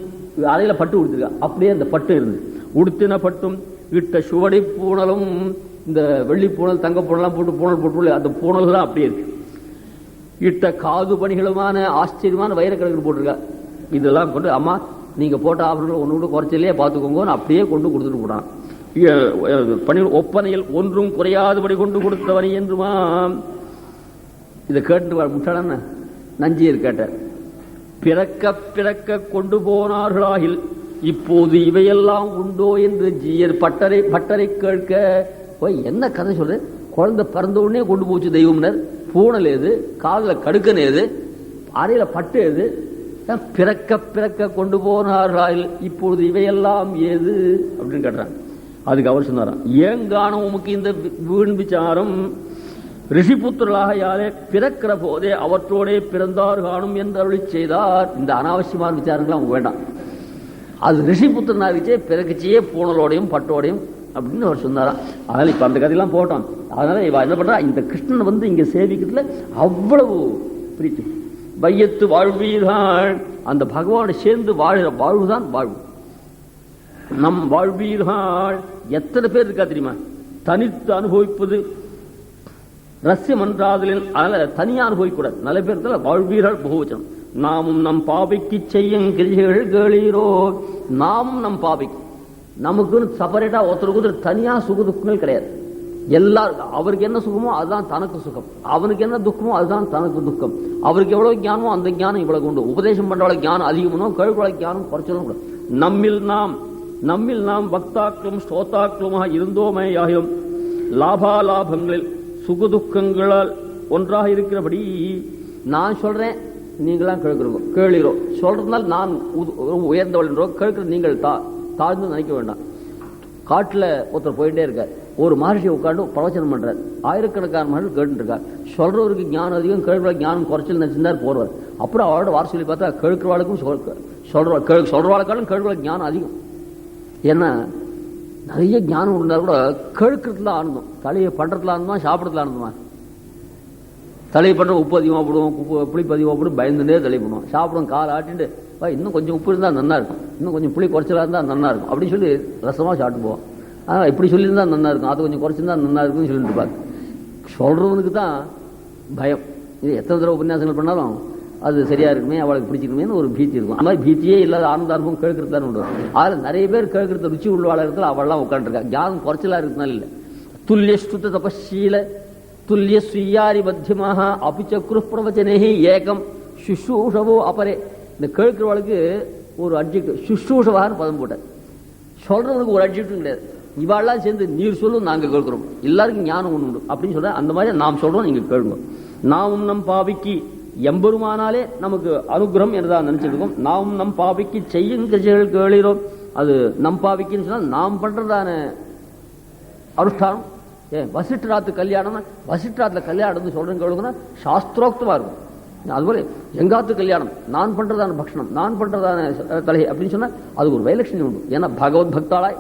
அறையில பட்டு உடுத்திருக்கா, அப்படியே அந்த பட்டு இருந்து உடுத்தின பட்டும் இட்ட சுவடை பூணலும். இந்த வெள்ளி பூணல் தங்க பூணலாம் போட்டு பூணல் போட்டு அந்த பூணல் தான் அப்படியே இருக்கு. இட்ட காது பணிகளுமான ஆச்சரியமான வைரக்கணக்கு போட்டிருக்கா. இதெல்லாம் கொண்டு அம்மா நீங்க போட்ட ஆபரணங்கள் ஒன்று கூட குறைச்சலையே பார்த்துக்கோங்க அப்படியே கொண்டு கொடுத்துட்டு போனான். பணி ஒப்பனையில் ஒன்றும் குறையாதபடி கொண்டு கொடுத்தவனை என்றுமா. இதை கேட்டு முட்டாளன்னு நஞ்சியர் கேட்டார். பிறக்க பிறக்க கொண்டு போனார்களாகில் இப்போது இவையெல்லாம் உண்டோ என்று ஜீயர் பட்டரை கேட்க. என்ன கதை சொல்ற? குழந்தை பிறந்த உடனே கொண்டு போச்சு தெய்வம்னர். பூணல் ஏது, காலில் கடுக்கன் ஏது, அறையில பட்டு ஏது, பிறக்க பிறக்க கொண்டு போனார்கள் இப்பொழுது இவையெல்லாம் ஏது அப்படின்னு கேட்டாங்க. அதுக்கு அவர் சொன்னாராம், ஏங்கான உமக்கு இந்த வீண் விசாரம்? ரிஷிபுத்திரர்களாக யாரே பிறக்கிற போதே அவற்றோடே பிறந்தார் காணும் என்று அருளி செய்தார். இந்த அனாவசியமான விசாரங்கள் அவங்க வேண்டாம். அது ரிஷிபுத்திரனாகிச்சே பிறகுச்சியே பூணலோடையும் பட்டோடையும் அப்படின்னு அவர் சொன்னாராம். அதனால இப்ப அந்த கதையெல்லாம் போட்டோம். அதனால இவ என்ன பண்றா, இந்த கிருஷ்ணன் வந்து இங்க சேவிக்கிறதுல அவ்வளவு பிரீத்தி. வையத்து வாழ்வீர்கள், அந்த பகவானை சேர்ந்து வாழ்கிற வாழ்வுதான் வாழ்வு. நம் வாழ்வீர்கள் எத்தனை பேர் இருக்கா தெரியுமா? தனித்து அனுபவிப்பது ரசியம் என்றாதலில், அதனால தனியா அனுபவிக்கூடாது. நல்ல பேர் வாழ்வீர்கள் பகுவச்சனம். நாமும் நம் பாவைக்கு செய்யும் கிரிகள் கேளீரோ. நாமும் நம் பாவைக்கு, நமக்குன்னு செப்பரேட்டா ஒருத்தருக்கு தனியா சுக துக்கங்கள் கிடையாது. எல்லாருக்கும் அவருக்கு என்ன சுகமோ அதுதான் தனக்கு சுகம், அவனுக்கு என்ன துக்கமோ அதுதான் தனக்கு துக்கம். அவருக்கு எவ்வளவு ஞானமோ அந்த ஞானம் இவ்வளவு உண்டு. உபதேசம் பண்றவள ஞானம் அதிகமோ கேள்விவள ஞானம் குறைச்சலும் கூட. நம்மில் நாம் பக்தாக்களும் ஸ்ரோதாக்களுமாக இருந்தோமே ஆகியும் லாபாலாபங்களில் சுகதுக்கங்களால் ஒன்றாக இருக்கிறபடி நான் சொல்றேன், நீங்களாம் கேளுகிறோம். சொல்றதுனால நான் உயர்ந்தவள் என்றோ, கேட்கிற நீங்கள் தாழ்ந்து நினைக்க வேண்டாம். காட்டுல ஒருத்தர் போயிட்டே இருக்கார். ஒரு மகர்ஷி உட்காந்து பிரவச்சனம் பண்றார். ஆயிரக்கணக்கான மகர்கள் கேட்டு இருக்கார். சொல்றவருக்கு ஞானம் அதிகம், கேள்வி ஞானம் குறைச்சல் நினைச்சிருந்தார் போடுவார். அப்புறம் அவரோட வார சொல்லி பார்த்தா கேட்கிறவாளுக்கும் சொல்றவாளுக்காலும் கேள்வி ஞானம் அதிகம். ஏன்னா நிறைய ஞானம் இருந்தால் கூட கேட்கறதுல ஆனந்தம். தலையை பண்றதுல ஆனந்தமா, சாப்பிடறதுல ஆனந்தமா? தலையை பண்ற உப்பு அதிகமாக போடுவோம், புளிப்பு அதிகமாக போட்டு பயந்துட்டே தலை பண்ணுவோம். சாப்பிடுவோம், காலை ஆட்டிட்டு இன்னும் கொஞ்சம் உப்பு இருந்தால் நன்னா இருக்கும், இன்னும் கொஞ்சம் புளி குறைச்சலா இருந்தால் நன்னா இருக்கும் அப்படின்னு சொல்லி ரசமாக சாப்பிட்டு போவோம். இப்படி சொல்லியிருந்தா நன்னா இருக்கும், அது கொஞ்சம் குறைச்சிருந்தா நன்னா இருக்குன்னு சொல்லிட்டு இருப்பாங்க. சொல்றவனுக்கு தான் பயம். இது எத்தனை தடவை உபன்யாசங்கள் பண்ணாலும் அது சரியா இருக்குமே, அவளுக்கு பிடிச்சிருக்குமேன்னு ஒரு பீத்தி இருக்கும். அந்த மாதிரி பீத்தியே இல்லாத ஆனந்தா இருக்கும் கேட்கறது தான் உண்டு. அதில் நிறைய பேர் கேட்கறது ருச்சி உள்ளவாள இடத்துல அவள்லாம் உட்காந்துருக்கா. ஞானம் குறைச்சலா இருக்கிறதுனால இல்லை. துல்லிய ஸ்துத தபசீல துல்லிய சுயாரி மத்தியமாக அபிச்சக்ரு பிரவச்சனே ஏகம் சுஷூஷவோ அபரே. இந்த கேட்கிறவளுக்கு ஒரு அட்ஜெக்டிவ் சுஷூஷவான்னு பதம் போட்டார். சொல்றவனுக்கு ஒரு அட்ஜெக்டிவ் கிடையாது. இவாளெல்லாம் சேர்ந்து நீர் சொல்லும் நாங்கள் கேட்கிறோம், எல்லாருக்கும் ஞானம் ஒன்று உண்டு அப்படின்னு சொல்ற. அந்த மாதிரி நாம் சொல்றோம், நீங்க கேளுங்க. நாமும் நம் பாவிக்கு எம்பெருமானாலே நமக்கு அனுகிரகம் என்றுதான் நினைச்சிட்டு இருக்கோம். நாமும் நம் பாவிக்கு செய்யும் கிருஷிகள் கேளுகிறோம். அது நம் பாவிக்குன்னு சொன்னா நாம் பண்றதான அனுஷ்டானம். வசிஷ்டராத்து கல்யாணம், வசிஷ்டராத்துல கல்யாணம் சொல்றேன் கேளுங்கன்னா சாஸ்திரோக்தமா இருக்கும். அதுபோல எங்காத்து கல்யாணம், நான் பண்றதான பக்ஷணம், நான் பண்றதான தலை அப்படின்னு சொன்னா அது ஒரு வைலட்சணம் உண்டு. ஏன்னா பகவத் பக்தாளாய்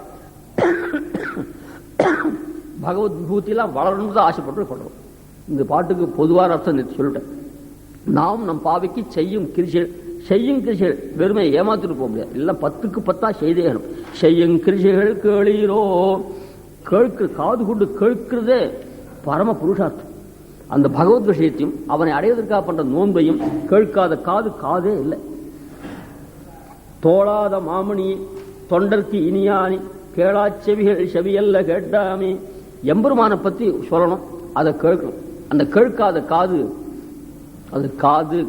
பகவத் விபூத்தியெல்லாம் வளரணும்னு தான் ஆசைப்பட்டு சொல்றோம். இந்த பாட்டுக்கு பொதுவான அர்த்தம் சொல்லிட்டேன். நாம் நம் பாவைக்கு செய்யும் கிருஷிகள் வெறுமை ஏமாத்திட்டு போக முடியாது. எல்லாம் 10க்கு 10 செய்தேனும். செய்யும் கிருஷிகள் கேளீரோ. காது கொண்டு கேட்கிறதே பரம புருஷார்த்தம். அந்த பகவத் விஷயத்தையும் அவனை அடைவதற்காக பண்ற நோன்பையும் கேட்காத காதே இல்லை. தோளாத மாமணி தொண்டர்க்கு இனியானி கேளா செவிகள் செவியல்ல கேட்டாமே. எம்பெருமானை பத்தி சொல்லணும், அதை கேட்கணும். அந்த கேட்காத காது, அது காது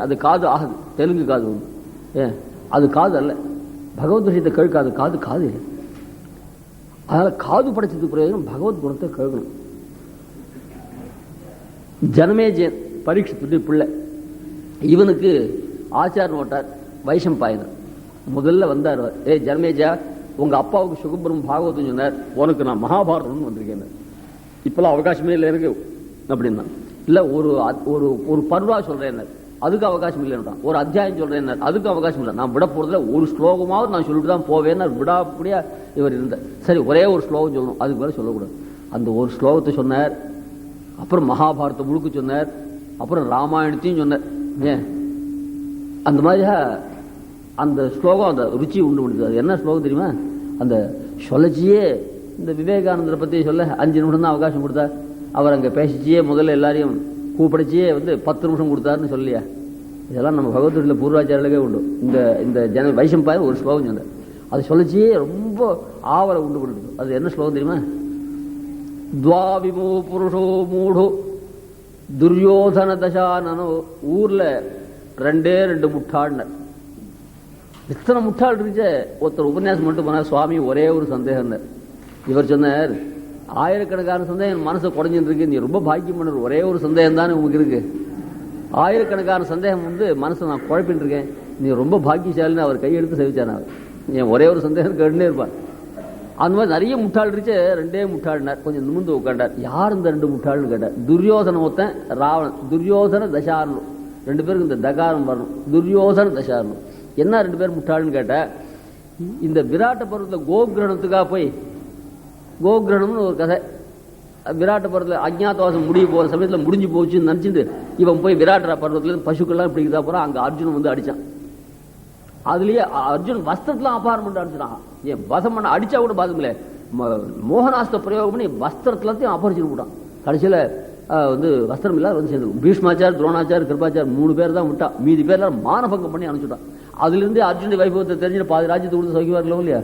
அது காது ஆகுது. தெலுங்கு காது அது காது அல்ல. பகவத் விஷயத்தை கேட்காத காது இல்லை. அதனால காது படைச்சதுக்கு பிரயோஜனம் பகவத் குணத்தை கேட்கணும். ஜனமேஜயன் பரீட்சித்து பிள்ளை, இவனுக்கு ஆச்சாரம் ஓட்டார். வைஷம்பாயனர் முதல்ல வந்தார். ஜனமேஜா, உங்க அப்பாவுக்கு சுகபிரம் பாகவதம் சொன்னார், உனக்கு நான் மகாபாரதம்னு வந்திருக்கேன். இப்பெல்லாம் அவகாசமே இல்லை எனக்கு அப்படின்னா. இல்ல ஒரு பர்வா சொல்றேன், அதுக்கு அவகாசம் இல்லைன்னா. ஒரு அத்தியாயம் சொல்றேன், அதுக்கு அவகாசம் இல்லை. நான் விட போறதுல ஒரு ஸ்லோகமாவது நான் சொல்லிட்டு தான் போவேன். விடாப்படியா இவர் இருந்தார். சரி, ஒரே ஒரு ஸ்லோகம் சொல்லணும், அதுக்கு மேலே சொல்லக்கூடாது. அந்த ஒரு ஸ்லோகத்தை சொன்னார். அப்புறம் மகாபாரத முழுக்க சொன்னார். அப்புறம் ராமாயணத்தையும் சொன்னார். ஏன் அந்த மாதிரியா அந்த ஸ்லோகம் அந்த ருச்சி உண்டு பண்ணுது. அது என்ன ஸ்லோகம் தெரியுமா? அந்த சொல்லச்சியே இந்த விவேகானந்தரை பற்றி சொல்ல 5 நிமிஷம் தான் அவகாசம் கொடுத்தார். அவர் அங்கே பேசிச்சியே முதல்ல எல்லாரையும் கூப்பிடிச்சியே 10 நிமிஷம் கொடுத்தாருன்னு சொல்லியா. இதெல்லாம் நம்ம பகவத்கீதையில் பூர்வாச்சாரியர்களுக்கே உண்டு. இந்த வைஷம்பாயர் ஒரு ஸ்லோகம் சொன்னார். அது சொல்லச்சியே ரொம்ப ஆவலை உண்டு பண்ணுது. அது என்ன ஸ்லோகம் தெரியுமா? துவாவிமோ புருஷோ மூடோ துரியோதன தசானனோ. ஊர்ல 2 முட்டாள்னர். இத்தனை முட்டாள் இருந்துச்சு. ஒருத்தர் உபன்யாசம் மட்டும் போனார். சுவாமி ஒரே ஒரு சந்தேகம். இவர் சொன்னார், ஆயிரக்கணக்கான சந்தேகம் மனசை குறைஞ்சிட்டு இருக்கு, நீ ரொம்ப பாக்கியம் பண்ண, ஒரே ஒரு சந்தேகம் தானே உங்களுக்கு இருக்கு. ஆயிரக்கணக்கான சந்தேகம் மனசை நான் குழப்பின்னு இருக்கேன், நீ ரொம்ப பாக்கியசாலின்னு அவர் கையெடுத்து சேவிச்சார். என் ஒரே ஒரு சந்தேகம் கேட்டுனே இருப்பார். அந்த மாதிரி நிறைய முட்டாள் இருந்துச்சு. 2 முட்டாள்னார். கொஞ்சம் நிமிந்து உட்காண்டார். யார் இந்த 2 முட்டாள்னு கேட்டார். துரியோதன ஒருத்தன், ராவணன். துரியோதன தசாரணும் 2 பேருக்கு இந்த தகாரம் வரணும். துரியோதன தசாரணும். என்ன 2 பேர் முட்டாள்னு கேட்ட, இந்த விராட்ட பருவத்தில் கோகிரகணத்துக்காக போய், கோகிரகணம்னு ஒரு கதை, விராட்ட பருவத்தில் அஜ்ஞாதவாசம் முடிய போகிற சமயத்தில் முடிஞ்சு போச்சுன்னு நினச்சிட்டு இவன் போய் விராட்ட பருவத்தில் பசுக்கள்லாம் பிடிக்கிறதா போகிறான். அங்கே அர்ஜுனன் அடித்தான். அதுலேயே அர்ஜுன் வஸ்திரத்தெலாம் அபாரம் பண்ணி அடிச்சிடான். ஏன் வசம் பண்ண அடித்தா கூட பாதுங்களே, மோகனாஸ்த பிரயோகம் பண்ணி வஸ்திரத்துலத்தையும் அபரிச்சு விட்டான். கடைசியில் வஸ்திரம் இல்லாத சேர்ந்து பீஷ்மாச்சார், துரோணாச்சார், கிருபாச்சார் 3 பேர் தான் விட்டா. மீதி பேர்லாம் மானபங்கம் பண்ணி அனுப்பிச்சுட்டான். அதுலேருந்து அர்ஜுனுடைய வைபவத்தை தெரிஞ்சு பாதி ராஜ்யத்தை கொடுத்து சௌக்கியமாக இல்லையா.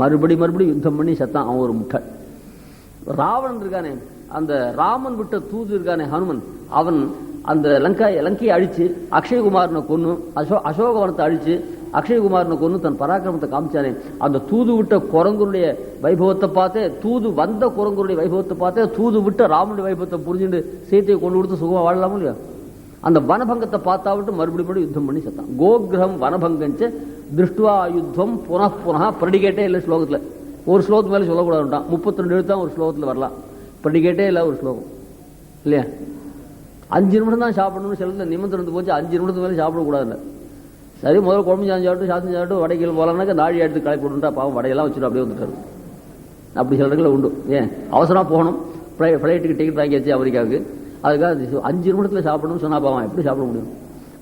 மறுபடியும் யுத்தம் பண்ணி செத்தான். அவன் ஒரு முட்டாள். ராவணன் இருக்கானே, அந்த ராமன் விட்ட தூது இருக்கானே ஹனுமன், அவன் அந்த லங்கையை அழிச்சு அக்ஷயகுமாரனை கொன்னு, அசோகவனத்தை அழிச்சு அக்ஷயகுமாரனை கொன்னு தன் பராக்கிரமத்தை காமிச்சானே. அந்த தூது விட்ட குரங்குடைய வைபவத்தை பார்த்தே, தூது வந்த குரங்குடைய வைபவத்தை பார்த்தே, தூது விட்ட ராமனுடைய வைபவத்தை புரிஞ்சுட்டு சீத்தையை கொண்டு கொடுத்து சுகமாக வாழலாமோ இல்லையா. அந்த வனபங்கத்தை பார்த்தா விட்டு மறுபடியும் யுத்தம் பண்ணி செத்தான். கோகிரகம் வனபங்கஞ்ச திருஷ்டுவா யுத்தம் புனః பிரடிகேட்டே இல்லை ஸ்லோகத்தில். ஒரு ஸ்லோகத்து மேலே சொல்லக்கூடாதுட்டான். 32 எழுத்தான் ஒரு ஸ்லோகத்தில் வரலாம். பிரடிகேட்டே இல்லை ஒரு ஸ்லோகம் இல்லையா. 5 நிமிடம் தான் சாப்பிடணும்னு சில நிமிடம் போச்சு. 5 நிமிடத்துக்கு மேலே சாப்பிடக்கூடாதுல்ல. சரி, முதல்ல குழம்பு சாப்பிட்டு சாதம் சாப்பிட்டு வடைகள் போகலான்னாக்க நாழி எடுத்து கலப்பி விட்டுட்டா பாவம் வடையெல்லாம் வச்சுட்டு அப்படியே வந்துட்டாரு. அப்படி சில இடங்களில் உண்டு. ஏன் அவசரமாக போகணும், ஃப்ளைட்டுக்கு டிக்கெட் வாங்கியாச்சு அமெரிக்காவுக்கு, அதுக்காக 5 நிமிடத்தில் சாப்பிடணும்னு சொன்னா பாவம் எப்படி சாப்பிட முடியும்.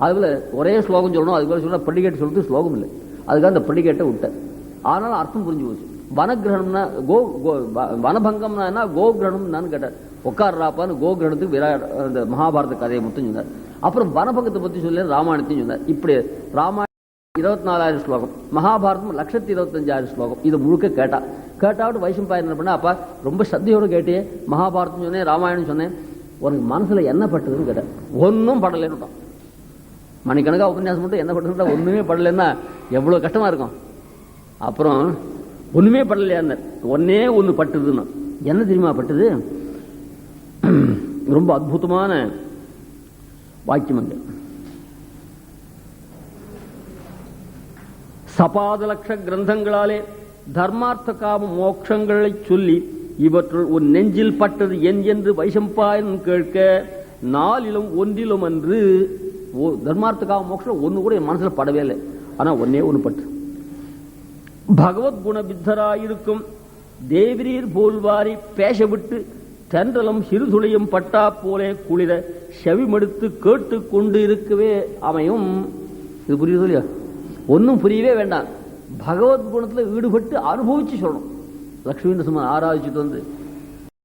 அதுபோல் ஒரே ஸ்லோகம் சொல்லணும். அதுபோல் சொன்னால் படிக்கட்டு சொல்லிட்டு ஸ்லோகம் இல்லை. அதுக்காக அந்த படிக்கட்டை விட்டேன். ஆனாலும் அர்த்தம் புரிஞ்சு போச்சு. வனகிரகணம்னா வனபங்கம்னா என்ன, கோகிரகணம் கேட்டார். உட்கார்றாப்பான்னு கோகிரகணத்துக்கு அந்த மகாபாரத கதையை மட்டும் சொன்னார். அப்புறம் வனபங்கத்தை பற்றி சொல்லி ராமாயணத்தையும் சொன்னார். இப்படி ராமாயணம் 24,000 ஸ்லோகம், மகாபாரதம் 1,25,000 ஸ்லோகம். இது முழுக்க கேட்டாவிட்டு வைஷம்பாயர் என்ன பண்ண, அப்பா ரொம்ப சத்தையோடு கேட்டே மகாபாரதம் சொன்னேன், ராமாயணம் சொன்னேன், உனக்கு மனசுல என்ன பட்டதுன்னு கேட்டேன். ஒன்றும் படலைன்னு. மணிக்கணக்காக உபன்யாசம் மட்டும் என்ன பட்டதுன்னா ஒன்றுமே படலைன்னா எவ்வளோ கஷ்டமா இருக்கும். அப்புறம் ஒன்றுமே படலையான்னு, ஒன்னே ஒன்று பட்டுதுன்னு. என்ன தெரியுமா பட்டது? ரொம்ப அற்புதமான வாக்கியம். அங்க சபாதலட்ச கிரந்தங்களாலே தர்மார்த்த காம மோட்சங்களை சொல்லி இவற்றுள் உன் நெஞ்சில் பட்டது என் என்று வைஷம்பாயன் கேட்க, 4லும் 1 அன்று. தர்மார்த்த காம மோட்சம் ஒன்று கூட என் மனசுல படவே இல்லை. ஆனா ஒன்னே ஒன்று பட்டு, பகவத் குணபித்தராயிருக்கும் தேவரீர் போல்வாரி பேசவிட்டு தென்றலும் சிறுதுளையும் பட்டா போலே குளிர செவிமடுத்து கேட்டு கொண்டு இருக்கவே அமையும். இது புரியுது இல்லையா? ஒன்றும் புரியவே வேண்டாம். பகவத் குணத்தில் ஈடுபட்டு அனுபவிச்சு சொல்லணும். லட்சுமி நரசிம்மன் ஆராய்ச்சிட்டு